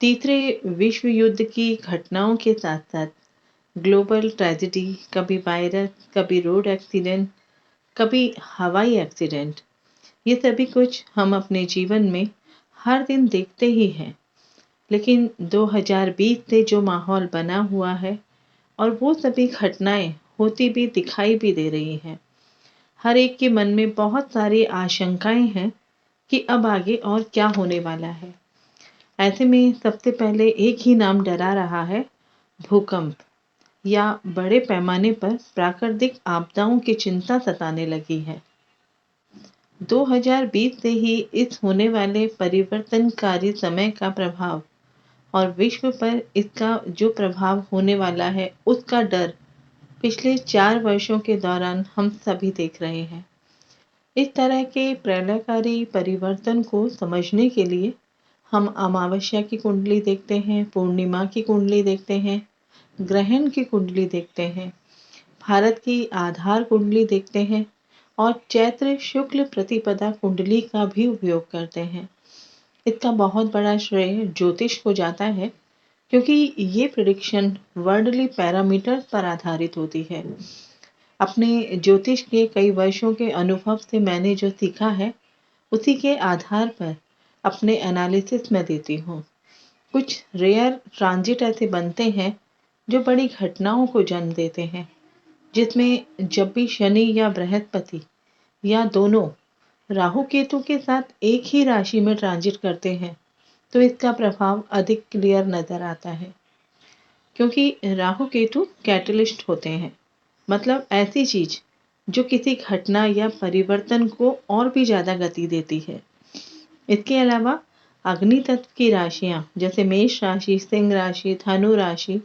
तीसरे विश्व युद्ध की घटनाओं के साथ साथ ग्लोबल ट्रेजेडी, कभी वायरस, कभी रोड एक्सीडेंट, कभी हवाई एक्सीडेंट, ये सभी कुछ हम अपने जीवन में हर दिन देखते ही हैं। लेकिन 2020 से जो माहौल बना हुआ है और वो सभी घटनाएं होती भी दिखाई भी दे रही हैं। हर एक के मन में बहुत सारी आशंकाएं हैं कि अब आगे और क्या होने वाला है। ऐसे में सबसे पहले एक ही नाम डरा रहा है, भूकंप या बड़े पैमाने पर प्राकृतिक आपदाओं की चिंता सताने लगी है। 2020 से ही इस होने वाले परिवर्तनकारी समय का प्रभाव और विश्व पर इसका जो प्रभाव होने वाला है उसका डर पिछले 4 वर्षों के दौरान हम सभी देख रहे हैं। इस तरह के प्रलयकारी परिवर्तन को समझने के लिए हम अमावस्या की कुंडली देखते हैं, पूर्णिमा की कुंडली देखते हैं, ग्रहण की कुंडली देखते हैं, भारत की आधार कुंडली देखते हैं और चैत्र शुक्ल प्रतिपदा कुंडली का भी उपयोग करते हैं। इसका बहुत बड़ा श्रेय ज्योतिष को जाता है क्योंकि ये प्रेडिक्शन वर्ल्डली पैरामीटर पर आधारित होती है। अपने ज्योतिष के कई वर्षों के अनुभव से मैंने जो सीखा है उसी के आधार पर अपने एनालिसिस में देती हूँ। कुछ रेयर ट्रांजिट ऐसे बनते हैं जो बड़ी घटनाओं को जन्म देते हैं, जिसमें जब भी शनि या बृहस्पति या दोनों राहु केतु के साथ एक ही राशि में ट्रांजिट करते हैं तो इसका प्रभाव अधिक क्लियर नजर आता है। क्योंकि राहु केतु कैटलिस्ट होते हैं, मतलब ऐसी चीज जो किसी घटना या परिवर्तन को और भी ज्यादा गति देती है। इसके अलावा अग्नि तत्व की राशियां जैसे मेष राशि, सिंह राशि, धनु राशि,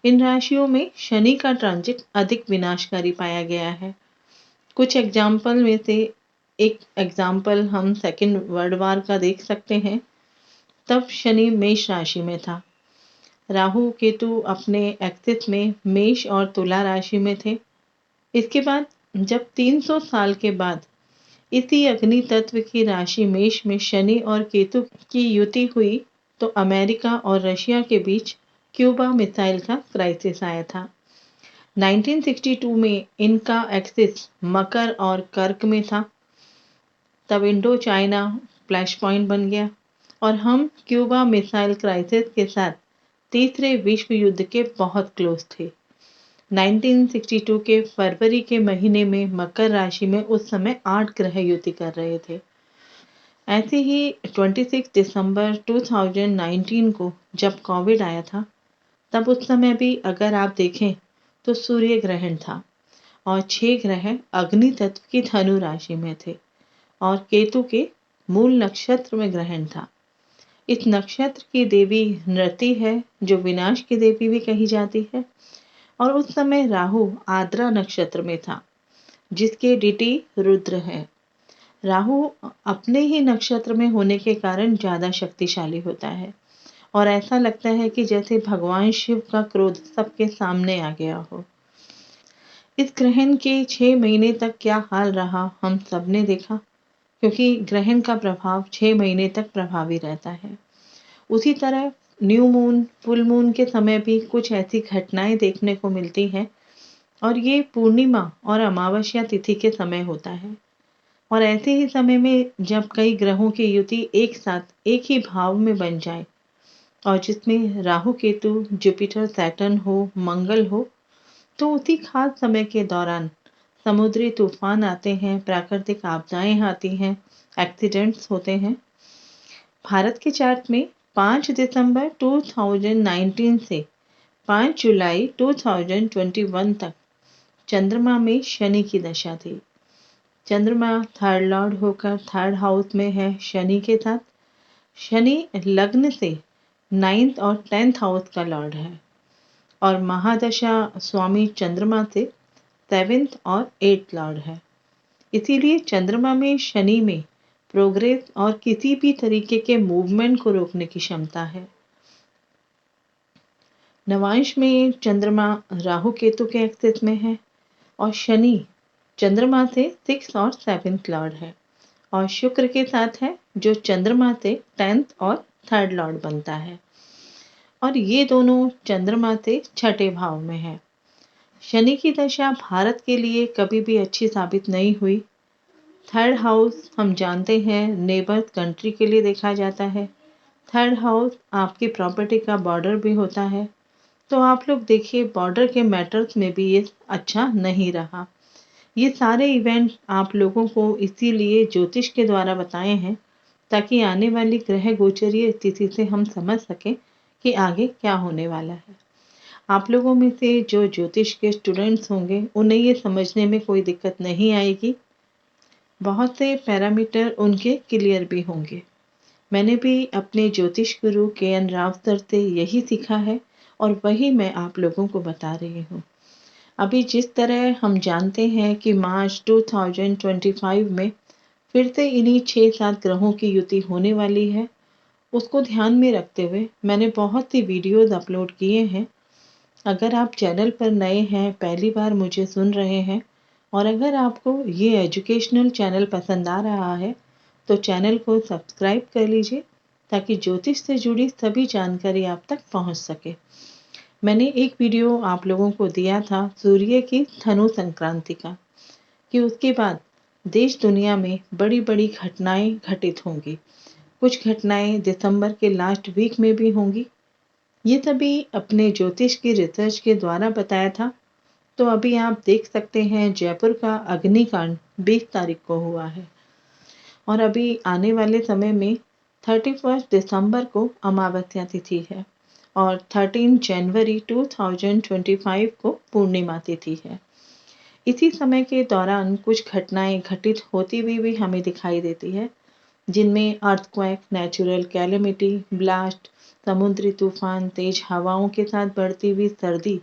इन राशियों में शनि का ट्रांजिट अधिक विनाशकारी पाया गया है। कुछ एग्जाम्पल में से एक एग्जाम्पल हम सेकेंड वर्ल्ड वॉर का देख सकते हैं। तब शनि मेष राशि में था, राहु केतु अपने एक्सिस में मेष और तुला राशि में थे। इसके बाद जब 300 साल के बाद इसी अग्नि तत्व की राशि मेष में शनि और केतु की युति हुई तो अमेरिका और रशिया के बीच क्यूबा मिसाइल का क्राइसिस आया था। 1962 में इनका एक्सिस मकर और कर्क में था। तब इंडो चाइना फ्लैश पॉइंट बन गया और हम क्यूबा मिसाइल क्राइसिस के साथ तीसरे विश्व युद्ध के बहुत क्लोज थे। 1962 के फरवरी के महीने में मकर राशि में उस समय 8 ग्रह युति कर रहे थे। ऐसे ही 26 दिसंबर 2019 को जब कोविड आया था तब उस समय भी अगर आप देखें तो सूर्य ग्रहण था और 6 ग्रह अग्नि तत्व की धनु राशि में थे और केतु के मूल नक्षत्र में ग्रहण था। इस नक्षत्र की देवी नृति है जो विनाश की देवी भी कही जाती है और उस समय राहु आद्रा नक्षत्र में था जिसके डिटी रुद्र है। राहु अपने ही नक्षत्र में होने के कारण ज्यादा शक्तिशाली होता है और ऐसा लगता है कि जैसे भगवान शिव का क्रोध सबके सामने आ गया हो। इस ग्रहण के 6 महीने तक क्या हाल रहा हम सब ने देखा, क्योंकि ग्रहण का प्रभाव 6 महीने तक प्रभावी रहता है। उसी तरह न्यू मून, फुल मून के समय भी कुछ ऐसी घटनाएं देखने को मिलती हैं और ये पूर्णिमा और अमावस्या तिथि के समय होता है। और ऐसे ही समय में जब कई ग्रहों की युति एक साथ एक ही भाव में बन जाए और जिसमें राहु केतु, जुपिटर, सैटर्न हो, मंगल हो, तो उसी खास समय के दौरान समुद्री तूफान आते हैं, प्राकृतिक आपदाएं आती हैं, एक्सीडेंट्स होते हैं। भारत के चार्ट में 5 दिसंबर 2019 से 5 जुलाई 2021 तक चंद्रमा में शनि की दशा थी। चंद्रमा थर्ड लॉर्ड होकर थर्ड हाउस में है शनि के साथ। शनि लग्न से 9th और 10th हाउस का लॉर्ड है और महादशा स्वामी चंद्रमा से 7th और 8th लॉर्ड है। इसीलिए चंद्रमा में शनि में प्रोग्रेस और किसी भी तरीके के मूवमेंट को रोकने की क्षमता है। नवांश में चंद्रमा राहु केतु के एक्सिस में है और शनि चंद्रमा से 6th और 7th लॉर्ड है और शुक्र के साथ है जो चंद्रमा से 10th और 3rd लॉर्ड बनता है। और ये दोनों चंद्रमा से छठे भाव में है। शनि की दशा भारत के लिए कभी भी अच्छी साबित नहीं हुई। थर्ड हाउस हम जानते हैं नेबर कंट्री के लिए देखा जाता है। थर्ड हाउस आपकी प्रॉपर्टी का बॉर्डर भी होता है। तो आप लोग देखिए बॉर्डर के मैटर्स में भी ये अच्छा नहीं रहा। ये सारे इवेंट आप लोगों को इसीलिए ज्योतिष के द्वारा बताए हैं ताकि आने वाली ग्रह गोचरीय स्थिति से हम समझ सकें कि आगे क्या होने वाला है। आप लोगों में से जो ज्योतिष के स्टूडेंट्स होंगे उन्हें ये समझने में कोई दिक्कत नहीं आएगी। बहुत से पैरामीटर उनके क्लियर भी होंगे। मैंने भी अपने ज्योतिष गुरु के.एन. राव सर से यही सीखा है और वही मैं आप लोगों को बता रही हूँ। अभी जिस तरह हम जानते हैं कि मार्च 2025 में फिर से इन्हीं 6-7 ग्रहों की युति होने वाली है, उसको ध्यान में रखते हुए मैंने बहुत सी वीडियोस अपलोड किए हैं। अगर आप चैनल पर नए हैं, पहली बार मुझे सुन रहे हैं और अगर आपको ये एजुकेशनल चैनल पसंद आ रहा है तो चैनल को सब्सक्राइब कर लीजिए ताकि ज्योतिष से जुड़ी सभी जानकारी आप तक पहुंच सके। मैंने एक वीडियो आप लोगों को दिया था सूर्य की धनु संक्रांति का कि उसके बाद देश दुनिया में बड़ी बड़ी घटनाएं घटित होंगी। कुछ घटनाएं दिसंबर के लास्ट वीक में भी होंगी। ये सभी अपने ज्योतिष की रिसर्च के द्वारा बताया था। तो अभी आप देख सकते हैं जयपुर का अग्निकांड 20 तारीख को हुआ है और अभी आने वाले समय में 31 दिसंबर को अमावस्या तिथि है और 13 जनवरी 2025 को पूर्णिमा तिथि है। इसी समय के दौरान कुछ घटनाएं घटित होती हुई भी हमें दिखाई देती है जिनमें अर्थक्वेक, नेचुरल कैलेमिटी, ब्लास्ट, समुद्री तूफान, तेज हवाओं के साथ बढ़ती हुई सर्दी,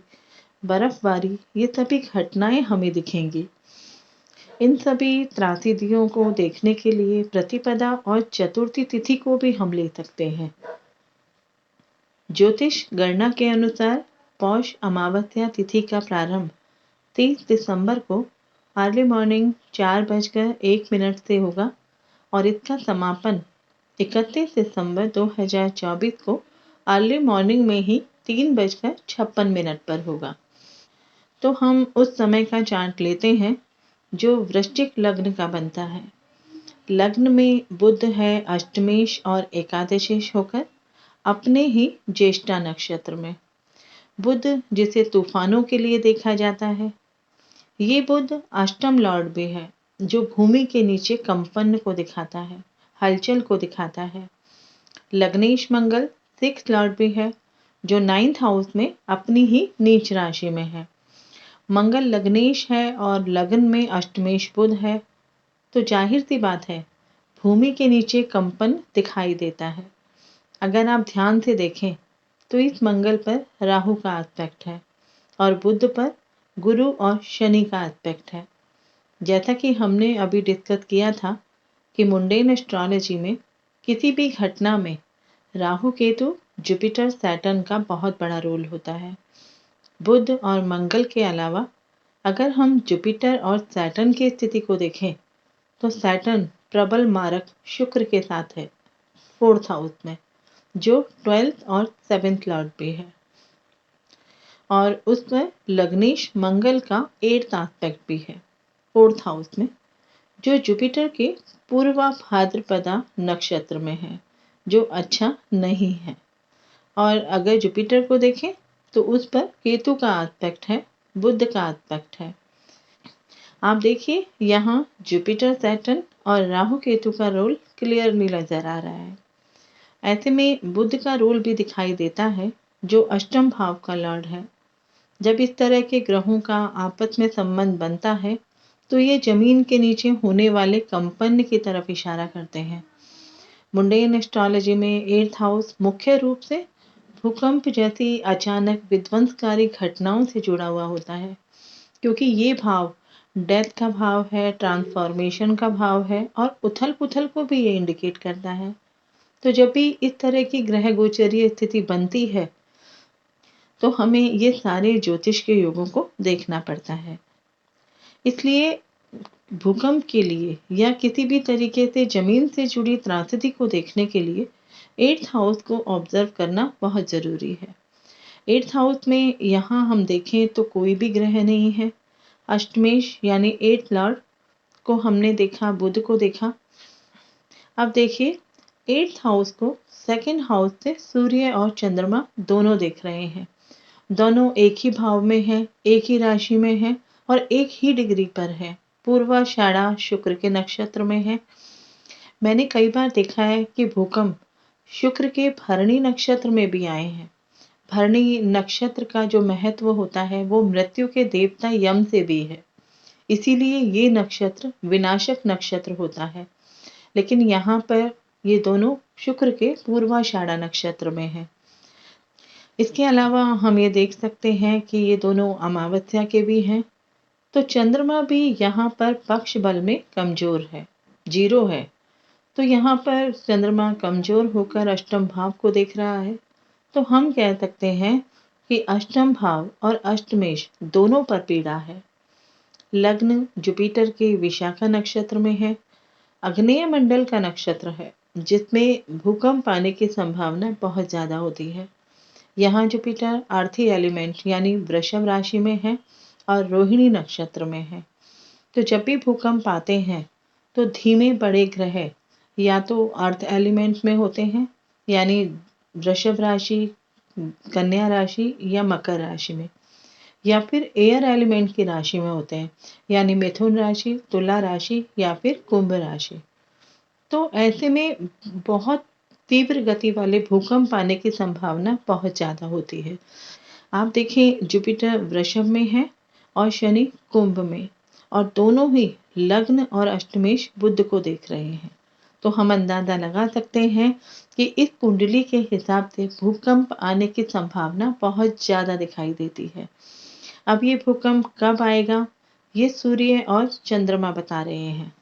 बर्फबारी, ये सभी घटनाएं हमें दिखेंगी। इन सभी त्रासदियों को देखने के लिए प्रतिपदा और चतुर्थी तिथि को भी हम ले सकते हैं। ज्योतिष गणना के अनुसार पौष अमावस्या तिथि का प्रारंभ 30 दिसंबर को अर्ली मॉर्निंग 4:01 से होगा और इसका समापन 31 दिसंबर 2024 को अर्ली मॉर्निंग में ही 3:56 पर होगा। तो हम उस समय का चार्ट लेते हैं जो वृश्चिक लग्न का बनता है। लग्न में बुध है अष्टमेश और एकादशेश होकर अपने ही ज्येष्ठा नक्षत्र में। बुध जिसे तूफानों के लिए देखा जाता है, ये बुध अष्टम लॉर्ड भी है जो भूमि के नीचे कंपन को दिखाता है, हलचल को दिखाता है। लग्नेश मंगल 6th लॉर्ड भी है जो 9th हाउस में अपनी ही नीच राशि में है। मंगल लग्नेश है और लग्न में अष्टमेश बुध है तो जाहिर सी बात है भूमि के नीचे कंपन दिखाई देता है। अगर आप ध्यान से देखें तो इस मंगल पर राहु का एस्पेक्ट है और बुध पर गुरु और शनि का एस्पेक्ट है। जैसा कि हमने अभी डिस्कस किया था कि मुंडेन एस्ट्रोलॉजी में किसी भी घटना में राहु केतु जुपिटर सैटर्न का बहुत बड़ा रोल होता है। बुध और मंगल के अलावा अगर हम जुपिटर और सैटर्न की स्थिति को देखें तो सैटर्न प्रबल मारक शुक्र के साथ है 4th हाउस में जो 12th और 7th लॉर्ड भी है और उस पर लग्नेश मंगल का 8th एस्पेक्ट भी है 4th हाउस में जो जुपिटर के पूर्वा भाद्रपदा नक्षत्र में है जो अच्छा नहीं है। और अगर जुपिटर को देखें तो उस पर केतु का एस्पेक्ट है, बुध का एस्पेक्ट है। आप देखिए यहाँ जुपिटर सैटर्न और राहु केतु का रोल क्लियरली नजर आ रहा है। ऐसे में बुध का रोल भी दिखाई देता है जो अष्टम भाव का लॉर्ड है। जब इस तरह के ग्रहों का आपस में संबंध बनता है तो ये जमीन के नीचे होने वाले कंपन की तरफ इशारा करते हैं। मुंडेन एस्ट्रोलॉजी में 8th हाउस मुख्य रूप से भूकंप जैसी अचानक विध्वंसकारी घटनाओं से जुड़ा हुआ होता है क्योंकि ये भाव डेथ का भाव है, ट्रांसफॉर्मेशन का भाव है और उथल पुथल को भी ये इंडिकेट करता है। तो जब भी इस तरह की ग्रह गोचरीय स्थिति बनती है तो हमें ये सारे ज्योतिष के योगों को देखना पड़ता है। इसलिए भूकंप के लिए या किसी भी तरीके से जमीन से जुड़ी त्रासदी को देखने के लिए 8th हाउस को ऑब्जर्व करना बहुत जरूरी है। 8th हाउस में यहाँ हम देखें तो कोई भी ग्रह नहीं है। अष्टमेश यानी 8th लॉर्ड को हमने देखा, बुध को देखा। अब देखिए 8th हाउस को 2nd हाउस से सूर्य और चंद्रमा दोनों देख रहे हैं। दोनों एक ही भाव में है, एक ही राशि में है और एक ही डिग्री पर है। पूर्वाषाढ़ा शुक्र के नक्षत्र में है। मैंने कई बार देखा है कि भूकंप शुक्र के भरणी नक्षत्र में भी आए हैं। भरणी नक्षत्र का जो महत्व होता है वो मृत्यु के देवता यम से भी है, इसीलिए ये नक्षत्र विनाशक नक्षत्र होता है। लेकिन यहाँ पर ये दोनों शुक्र के पूर्वाषाढ़ा नक्षत्र में है। इसके अलावा हम ये देख सकते हैं कि ये दोनों अमावस्या के भी हैं। तो चंद्रमा भी यहाँ पर पक्ष बल में कमजोर है, 0 है। तो यहाँ पर चंद्रमा कमजोर होकर अष्टम भाव को देख रहा है। तो हम कह सकते हैं कि अष्टम भाव और अष्टमेश दोनों पर पीड़ा है। लग्न जुपिटर के विशाखा नक्षत्र में है। आग्नेय मंडल का नक्षत्र है जिसमें भूकंप आने की संभावना बहुत ज्यादा होती है। यहाँ जुपिटर आर्थी एलिमेंट यानी वृषभ राशि में है और रोहिणी नक्षत्र में है। तो जब भी भूकंप आते हैं तो धीमे बड़े ग्रह या तो अर्थ एलिमेंट में होते हैं यानी वृषभ राशि, कन्या राशि या मकर राशि में, या फिर एयर एलिमेंट की राशि में होते हैं यानी मिथुन राशि, तुला राशि या फिर कुंभ राशि। तो ऐसे में बहुत तीव्र गति वाले भूकंप आने की संभावना बहुत ज्यादा होती है। आप देखिए जुपिटर वृषभ में है और शनि कुंभ में, और दोनों ही लग्न और अष्टमेश बुध को देख रहे हैं। तो हम अंदाजा लगा सकते हैं कि इस कुंडली के हिसाब से भूकंप आने की संभावना बहुत ज्यादा दिखाई देती है। अब ये भूकंप कब आएगा ये सूर्य और चंद्रमा बता रहे हैं।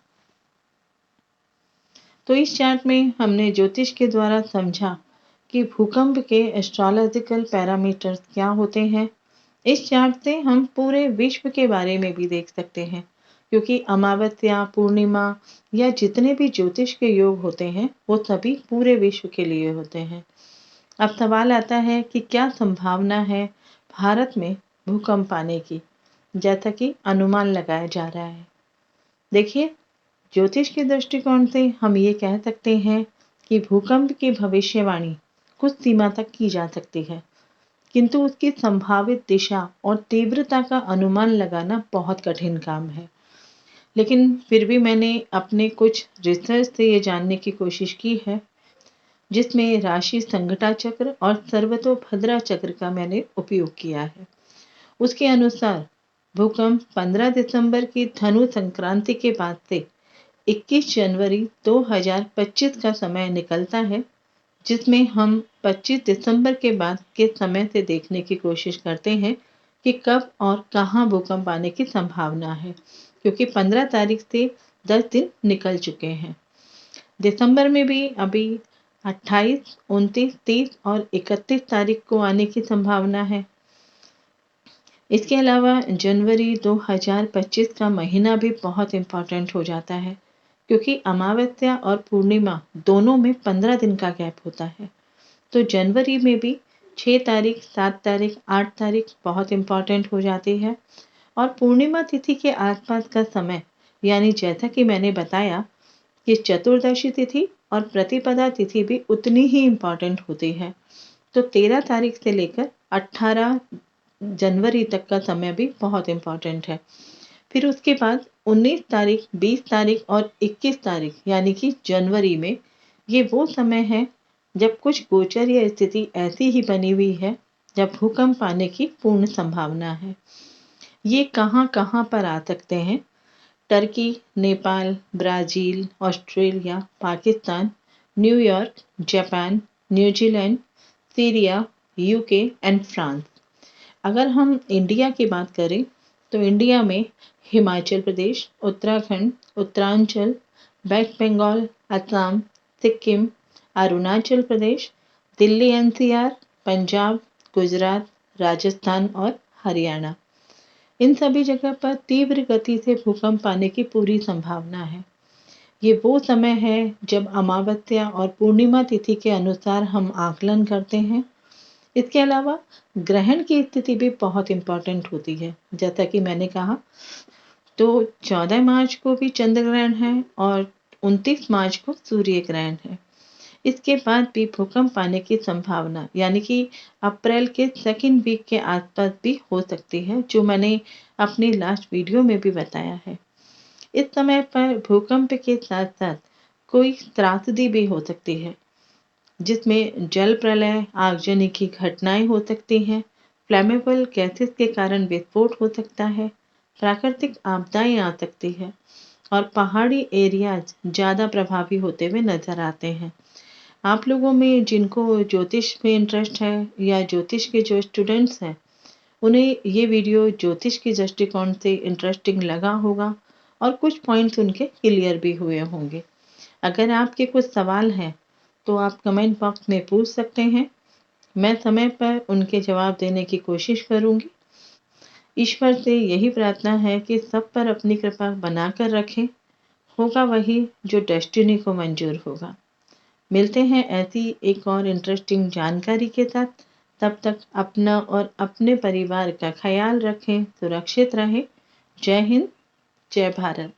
तो इस चार्ट में हमने ज्योतिष के द्वारा समझा कि भूकंप के एस्ट्रोलॉजिकल पैरामीटर्स क्या होते हैं। इस चार्ट से हम पूरे विश्व के बारे में भी देख सकते हैं, क्योंकि अमावस्या, पूर्णिमा या जितने भी ज्योतिष के योग होते हैं वो सभी पूरे विश्व के लिए होते हैं। अब सवाल आता है कि क्या संभावना है भारत में भूकंप आने की, जैसा कि अनुमान लगाया जा रहा है। देखिए ज्योतिष के दृष्टिकोण से हम ये कह सकते हैं कि भूकंप की भविष्यवाणी कुछ सीमा तक की जा सकती है, किंतु उसकी संभावित दिशा और तीव्रता का अनुमान लगाना बहुत कठिन काम है। लेकिन फिर भी मैंने अपने कुछ रिसर्च से ये जानने की कोशिश की है, जिसमें राशि संघटा चक्र और सर्वतोभद्रा चक्र का मैंने उपयोग किया है। उसके अनुसार भूकंप 15 दिसंबर की धनु संक्रांति के बाद से 21 जनवरी 2025 का समय निकलता है, जिसमें हम 25 दिसंबर के बाद के समय से देखने की कोशिश करते हैं कि कब और कहां भूकंप आने की संभावना है, क्योंकि 15 तारीख से 10 दिन निकल चुके हैं। दिसंबर में भी अभी 28, 29, 30 और 31 तारीख को आने की संभावना है। इसके अलावा जनवरी 2025 का महीना भी बहुत इम्पोर्टेंट हो जाता है, क्योंकि अमावस्या और पूर्णिमा दोनों में 15 दिन का गैप होता है। तो जनवरी में भी 6 तारीख, 7 तारीख, 8 तारीख बहुत इम्पोर्टेंट हो जाती है। और पूर्णिमा तिथि के आसपास का समय, यानी जैसा कि मैंने बताया कि चतुर्दशी तिथि और प्रतिपदा तिथि भी उतनी ही इम्पोर्टेंट होती है। तो 13 तारीख से लेकर 18 जनवरी तक का समय भी बहुत इम्पोर्टेंट है। फिर उसके बाद 19 तारीख, 20 तारीख और 21 तारीख यानी कि जनवरी में ये वो समय है जब कुछ गोचर या स्थिति ऐसी ही बनी हुई है जब भूकंप आने की पूर्ण संभावना है। ये कहाँ कहाँ पर आ सकते हैं? Turkey, Nepal, Brazil, Australia, Pakistan, New York, Japan, New Zealand, Syria, UK and France. अगर हम इंडिया की बात करें तो इंडिया में हिमाचल प्रदेश, उत्तराखंड, उत्तरांचल, वेस्ट बंगाल, असम, सिक्किम, अरुणाचल प्रदेश, दिल्ली एनसीआर, पंजाब, गुजरात, राजस्थान और हरियाणा, इन सभी जगह पर तीव्र गति से भूकंप आने की पूरी संभावना है। ये वो समय है जब अमावस्या और पूर्णिमा तिथि के अनुसार हम आकलन करते हैं। इसके अलावा ग्रहण की स्थिति भी बहुत इम्पोर्टेंट होती है। जैसा कि मैंने कहा, तो 14 मार्च को भी चंद्र ग्रहण है और 29 मार्च को सूर्य ग्रहण है। इसके बाद भी भूकंप आने की संभावना यानी कि अप्रैल के सेकंड वीक के आसपास भी हो सकती है, जो मैंने अपनी लास्ट वीडियो में भी बताया है। इस समय पर भूकंप के साथ साथ कोई त्रासदी भी हो सकती है, जिसमें जल प्रलय, आगजनी की घटनाएं हो सकती हैं, फ्लेमेबल गैसेस के कारण विस्फोट हो सकता है, प्राकृतिक आपदाएं आ सकती है और पहाड़ी एरियाज ज़्यादा प्रभावी होते हुए नजर आते हैं। आप लोगों में जिनको ज्योतिष में इंटरेस्ट है या ज्योतिष के जो स्टूडेंट्स हैं, उन्हें ये वीडियो ज्योतिष की दृष्टिकोण से इंटरेस्टिंग लगा होगा और कुछ पॉइंट्स उनके क्लियर भी हुए होंगे। अगर आपके कुछ सवाल हैं तो आप कमेंट बॉक्स में पूछ सकते हैं। मैं समय पर उनके जवाब देने की कोशिश करूंगी। ईश्वर से यही प्रार्थना है कि सब पर अपनी कृपा बनाकर रखें। होगा वही जो डेस्टिनी को मंजूर होगा। मिलते हैं ऐसी एक और इंटरेस्टिंग जानकारी के साथ। तब तक अपना और अपने परिवार का ख्याल रखें, सुरक्षित रहें। जय हिंद, जय भारत।